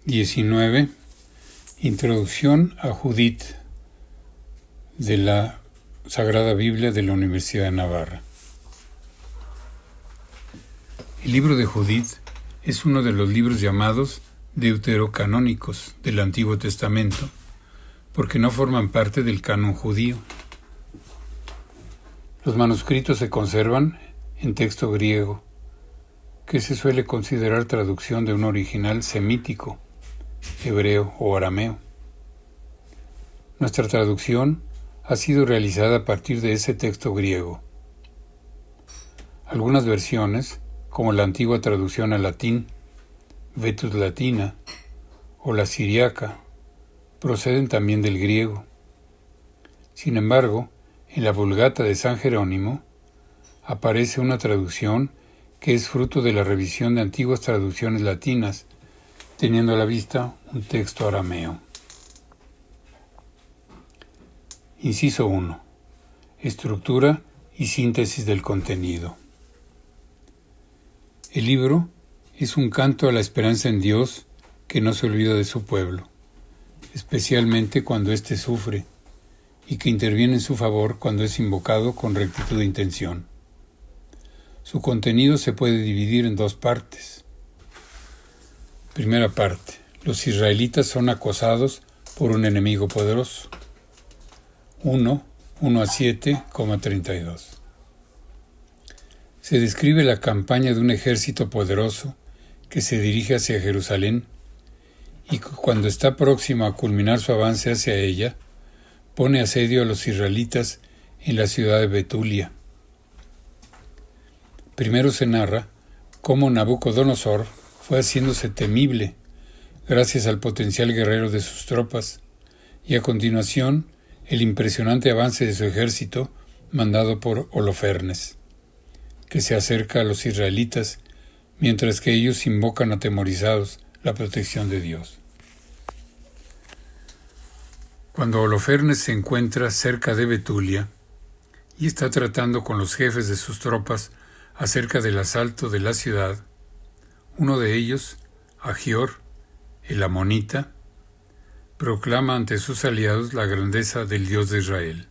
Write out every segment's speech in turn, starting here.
19. Introducción a Judith de la Sagrada Biblia de la Universidad de Navarra. El libro de Judith es uno de los libros llamados deuterocanónicos del Antiguo Testamento, porque no forman parte del canon judío. Los manuscritos se conservan en texto griego, que se suele considerar traducción de un original semítico, hebreo o arameo. Nuestra traducción ha sido realizada a partir de ese texto griego. Algunas versiones, como la antigua traducción al latín, Vetus Latina, o la siriaca, proceden también del griego. Sin embargo, en la Vulgata de San Jerónimo aparece una traducción que es fruto de la revisión de antiguas traducciones latinas, teniendo a la vista un texto arameo. Inciso 1. Estructura y síntesis del contenido. El libro es un canto a la esperanza en Dios que no se olvida de su pueblo, especialmente cuando éste sufre, y que interviene en su favor cuando es invocado con rectitud de intención. Su contenido se puede dividir en dos partes. Primera parte. Los israelitas son acosados por un enemigo poderoso. 1 a 7,32. Se describe la campaña de un ejército poderoso que se dirige hacia Jerusalén y cuando está próximo a culminar su avance hacia ella, pone asedio a los israelitas en la ciudad de Betulia. Primero se narra cómo Nabucodonosor fue haciéndose temible gracias al potencial guerrero de sus tropas, y a continuación el impresionante avance de su ejército mandado por Holofernes, que se acerca a los israelitas mientras que ellos invocan atemorizados la protección de Dios. Cuando Holofernes se encuentra cerca de Betulia y está tratando con los jefes de sus tropas acerca del asalto de la ciudad, uno de ellos, Agior, el amonita, proclama ante sus aliados la grandeza del Dios de Israel.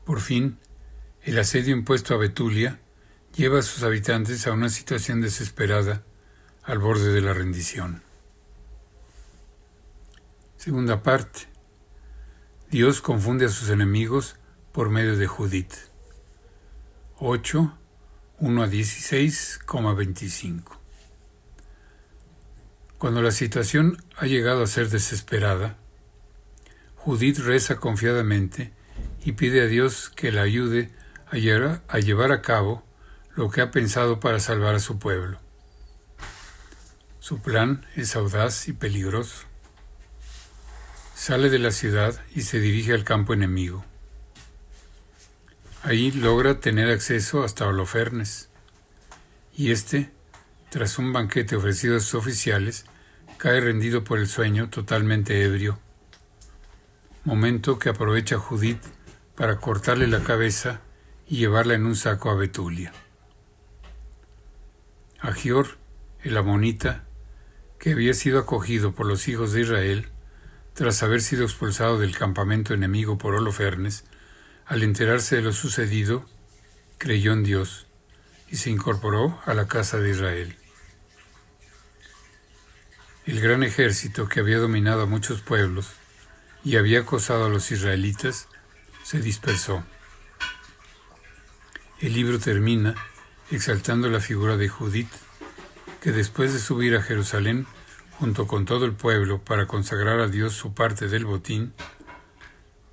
Por fin, el asedio impuesto a Betulia lleva a sus habitantes a una situación desesperada al borde de la rendición. Segunda parte. Dios confunde a sus enemigos por medio de Judith. 8, 1 a 16,25. Cuando la situación ha llegado a ser desesperada, Judith reza confiadamente y pide a Dios que la ayude a llevar a cabo lo que ha pensado para salvar a su pueblo. Su plan es audaz y peligroso. Sale de la ciudad y se dirige al campo enemigo. Ahí logra tener acceso hasta Holofernes, y éste, tras un banquete ofrecido a sus oficiales, cae rendido por el sueño, totalmente ebrio, momento que aprovecha Judith para cortarle la cabeza y llevarla en un saco a Betulia. Agior, el amonita, que había sido acogido por los hijos de Israel, tras haber sido expulsado del campamento enemigo por Holofernes, al enterarse de lo sucedido, creyó en Dios y se incorporó a la casa de Israel. El gran ejército que había dominado a muchos pueblos y había acosado a los israelitas se dispersó. El libro termina exaltando la figura de Judith, que después de subir a Jerusalén junto con todo el pueblo para consagrar a Dios su parte del botín,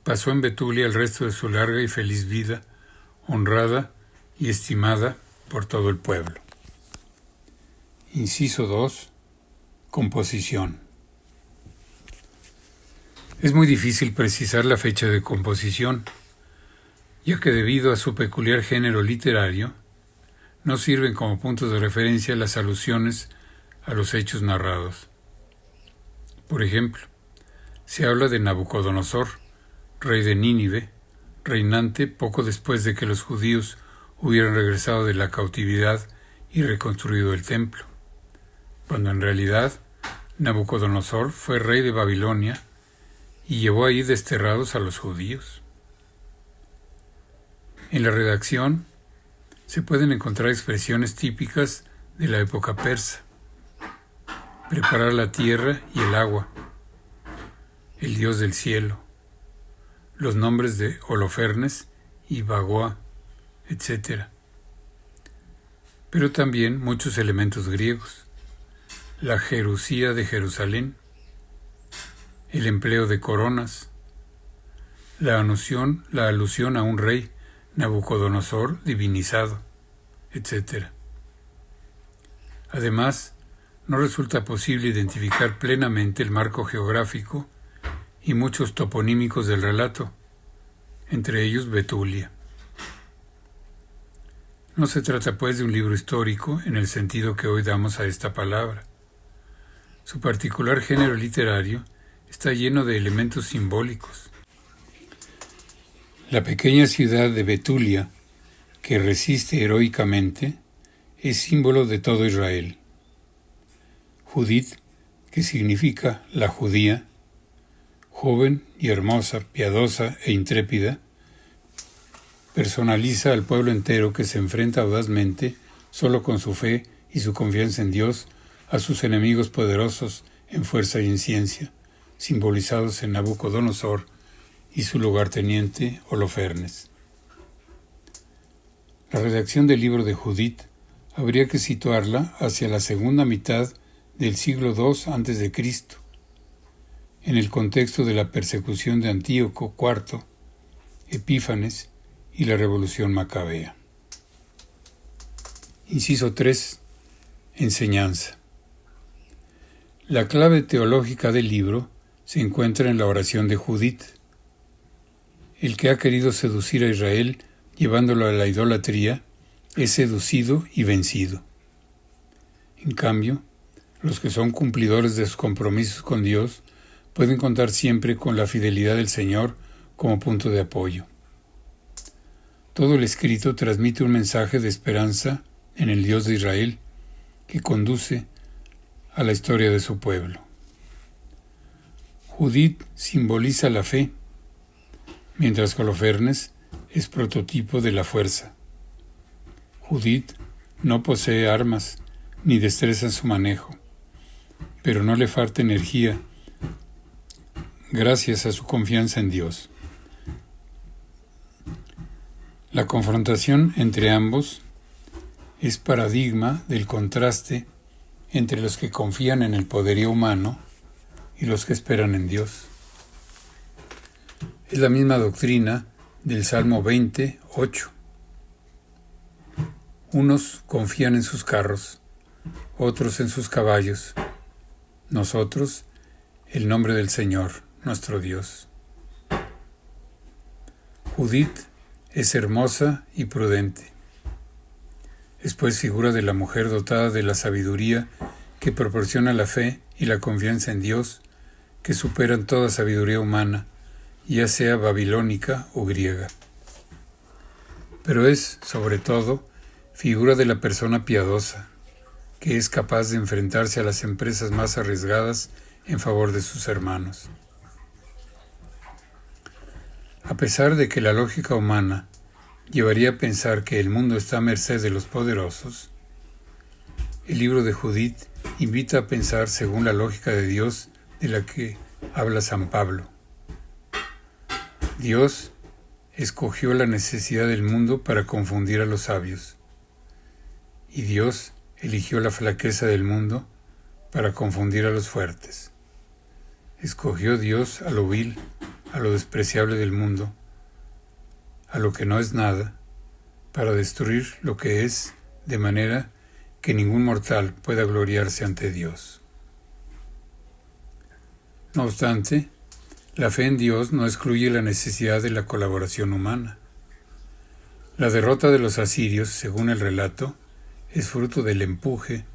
pasó en Betulia el resto de su larga y feliz vida, honrada y estimada por todo el pueblo. Inciso 2. Composición. Es muy difícil precisar la fecha de composición, ya que debido a su peculiar género literario, no sirven como puntos de referencia las alusiones a los hechos narrados. Por ejemplo, se habla de Nabucodonosor, rey de Nínive, reinante poco después de que los judíos hubieran regresado de la cautividad y reconstruido el templo, cuando en realidad Nabucodonosor fue rey de Babilonia y llevó ahí desterrados a los judíos. En la redacción se pueden encontrar expresiones típicas de la época persa: preparar la tierra y el agua, el dios del cielo, los nombres de Holofernes y Bagoa, etc. Pero también muchos elementos griegos: la jerusía de Jerusalén, el empleo de coronas, la alusión a un rey, Nabucodonosor divinizado, etc. Además, no resulta posible identificar plenamente el marco geográfico y muchos toponímicos del relato, entre ellos Betulia. No se trata pues de un libro histórico en el sentido que hoy damos a esta palabra. Su particular género literario está lleno de elementos simbólicos. La pequeña ciudad de Betulia, que resiste heroicamente, es símbolo de todo Israel. Judith, que significa la judía, joven y hermosa, piadosa e intrépida, personaliza al pueblo entero que se enfrenta audazmente, solo con su fe y su confianza en Dios, a sus enemigos poderosos en fuerza y en ciencia, simbolizados en Nabucodonosor y su lugarteniente Holofernes. La redacción del libro de Judith habría que situarla hacia la segunda mitad del siglo II a.C., en el contexto de la persecución de Antíoco IV, Epífanes y la Revolución Macabea. Inciso 3. Enseñanza. La clave teológica del libro se encuentra en la oración de Judith. El que ha querido seducir a Israel llevándolo a la idolatría es seducido y vencido. En cambio, los que son cumplidores de sus compromisos con Dios pueden contar siempre con la fidelidad del Señor como punto de apoyo. Todo el escrito transmite un mensaje de esperanza en el Dios de Israel que conduce a la historia de su pueblo. Judith simboliza la fe, mientras que Holofernes es prototipo de la fuerza. Judith no posee armas ni destreza en su manejo, pero no le falta energía gracias a su confianza en Dios. La confrontación entre ambos es paradigma del contraste entre los que confían en el poderío humano y los que esperan en Dios. Es la misma doctrina del Salmo 20, 8. Unos confían en sus carros, otros en sus caballos, nosotros el nombre del Señor, nuestro Dios. Judith es hermosa y prudente. Es pues figura de la mujer dotada de la sabiduría que proporciona la fe y la confianza en Dios que superan toda sabiduría humana, ya sea babilónica o griega. Pero es, sobre todo, figura de la persona piadosa, que es capaz de enfrentarse a las empresas más arriesgadas en favor de sus hermanos. A pesar de que la lógica humana llevaría a pensar que el mundo está a merced de los poderosos, el libro de Judith invita a pensar según la lógica de Dios de la que habla San Pablo. Dios escogió la necesidad del mundo para confundir a los sabios, y Dios eligió la flaqueza del mundo para confundir a los fuertes. Escogió Dios a lo vil, a lo despreciable del mundo, a lo que no es nada, para destruir lo que es, de manera que ningún mortal pueda gloriarse ante Dios. No obstante, la fe en Dios no excluye la necesidad de la colaboración humana. La derrota de los asirios, según el relato, es fruto del empuje,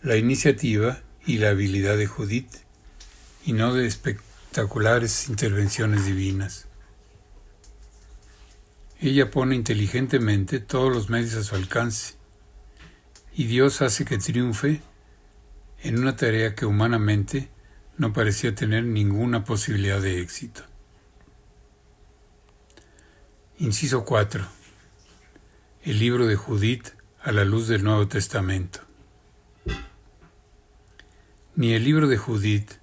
la iniciativa y la habilidad de Judith, y no de espectaculares intervenciones divinas. Ella pone inteligentemente todos los medios a su alcance, y Dios hace que triunfe en una tarea que humanamente no parecía tener ninguna posibilidad de éxito. Inciso 4. El libro de Judith a la luz del Nuevo Testamento. Ni el libro de Judith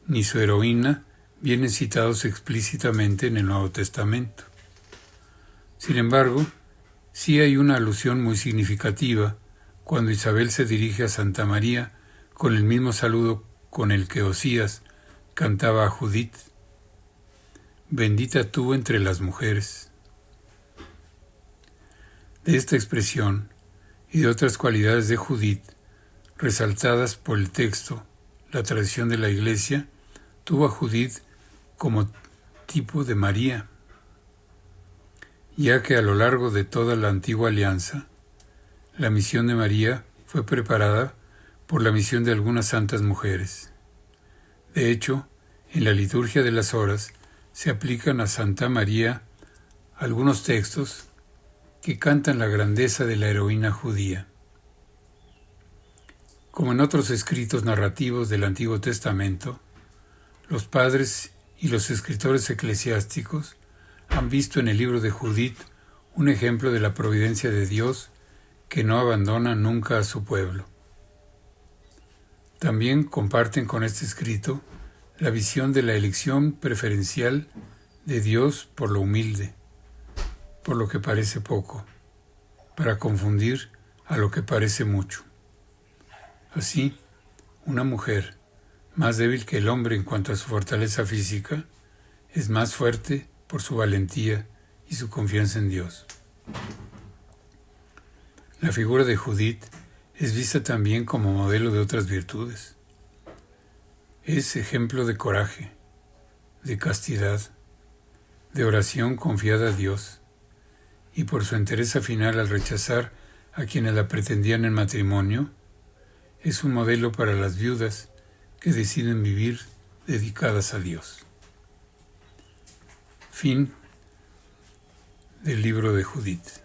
ni su heroína vienen citados explícitamente en el Nuevo Testamento. Sin embargo, sí hay una alusión muy significativa cuando Isabel se dirige a Santa María con el mismo saludo con el que Osías cantaba a Judith: bendita tú entre las mujeres. De esta expresión y de otras cualidades de Judith, resaltadas por el texto, la tradición de la Iglesia tuvo a Judith como tipo de María, ya que a lo largo de toda la antigua alianza, la misión de María fue preparada por la misión de algunas santas mujeres. De hecho, en la liturgia de las horas se aplican a Santa María algunos textos que cantan la grandeza de la heroína judía. Como en otros escritos narrativos del Antiguo Testamento, los padres y los escritores eclesiásticos han visto en el libro de Judith un ejemplo de la providencia de Dios que no abandona nunca a su pueblo. También comparten con este escrito la visión de la elección preferencial de Dios por lo humilde, por lo que parece poco, para confundir a lo que parece mucho. Así, una mujer, más débil que el hombre en cuanto a su fortaleza física, es más fuerte por su valentía y su confianza en Dios. La figura de Judith es vista también como modelo de otras virtudes. Es ejemplo de coraje, de castidad, de oración confiada a Dios, y por su entereza final al rechazar a quienes la pretendían en matrimonio, es un modelo para las viudas que deciden vivir dedicadas a Dios. Fin del libro de Judith.